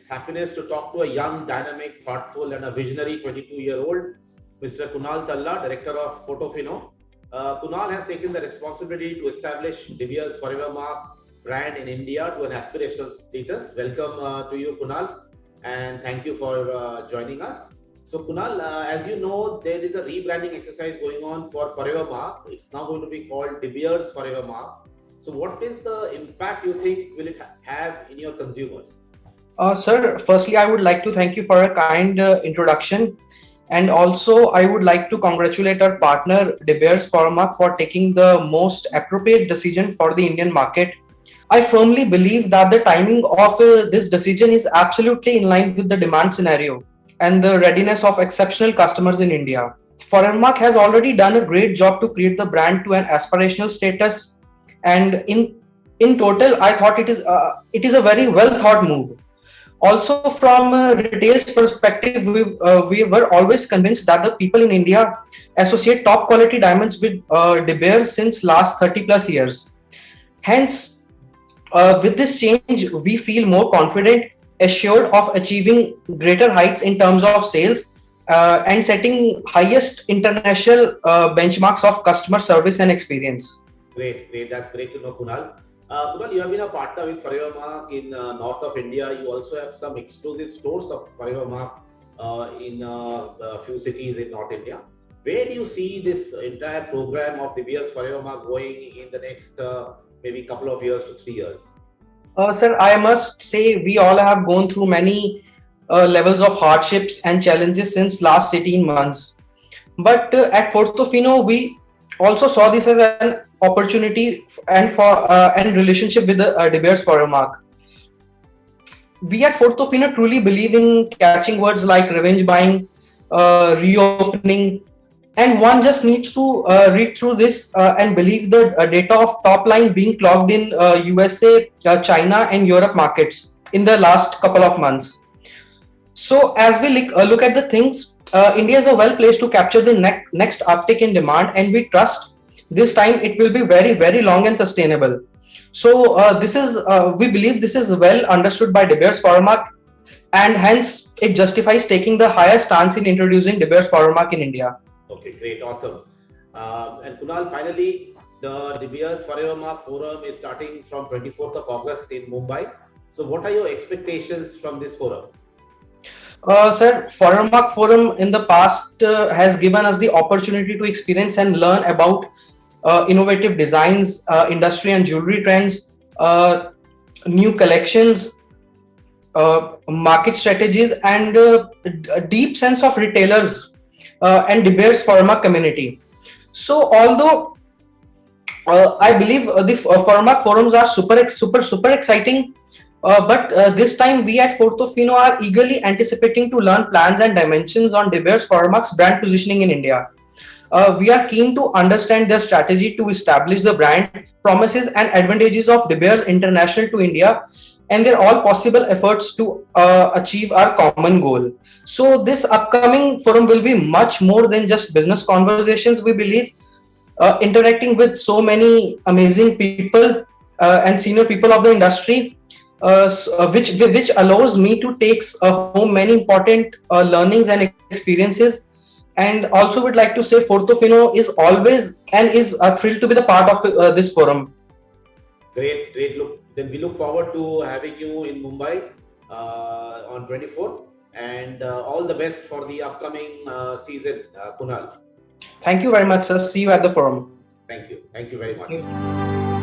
happiness to talk to a young, dynamic, thoughtful, and a visionary 22-year-old, Mr. Kunal Talla, Director of Photofino. Kunal has taken the responsibility to establish De Beers Forever Mark brand in India to an aspirational status. Welcome to you, Kunal, and thank you for joining us. So, Kunal, as you know, there is a rebranding exercise going on for Forever Mark. It's now going to be called De Beers Forever Mark. So, what is the impact you think will it have in your consumers? Sir, firstly, I would like to thank you for a kind introduction. And also, I would like to congratulate our partner, De Beers Pharma, for taking the most appropriate decision for the Indian market. I firmly believe that the timing of this decision is absolutely in line with the demand scenario and the readiness of exceptional customers in India. Forenmark has already done a great job to create the brand to an aspirational status, and in total, I thought it is a very well thought move. Also, from retail's perspective, we were always convinced that the people in India associate top quality diamonds with De Beers since last 30 plus years. Hence, with this change, we feel more confident, assured of achieving greater heights in terms of sales and setting highest international benchmarks of customer service and experience. Great, great. That's great to know, Kunal. Kunal, you have been a partner with Forever Mark in north of India. You also have some exclusive stores of Forever Mark in a few cities in North India. Where do you see this entire program of De Beers Forever Mark going in the next maybe couple of years to 3 years? Sir, I must say we all have gone through many levels of hardships and challenges since last 18 months. But at Portofino, we also saw this as an opportunity and relationship with the De Beers Forever Mark. We at Portofino truly believe in catching words like revenge buying, reopening, and one just needs to read through this and believe the data of top line being clocked in USA, China, and Europe markets in the last couple of months. So, as we look at the things, India is a well placed to capture the next uptick in demand, and we trust this time it will be very, very long and sustainable. So, we believe this is well understood by De Beers Forever Mark, and hence it justifies taking the higher stance in introducing De Beers Forever Mark in India. Okay, great, awesome. And Kunal, finally, the De Beers Forever Mark Forum is starting from 24th of August in Mumbai. So, what are your expectations from this forum? Sir, Forever Mark Forum in the past has given us the opportunity to experience and learn about innovative designs, industry and jewelry trends, new collections, market strategies, and a deep sense of retailers and De Beers Forever Mark community. So, although I believe the Forever Mark forums are super exciting, but this time we at Portofino are eagerly anticipating to learn plans and dimensions on De Beers Forever Mark's brand positioning in India. We are keen to understand their strategy to establish the brand, promises and advantages of De Beers International to India, and their all possible efforts to achieve our common goal. So this upcoming forum will be much more than just business conversations. We believe interacting with so many amazing people and senior people of the industry, which allows me to take home many important learnings and experiences. And also would like to say Portofino is always and is thrilled to be the part of this forum. Great, great. Then we look forward to having you in Mumbai on 24th, and all the best for the upcoming season, Kunal. Thank you very much, sir. See you at the forum. Thank you very much.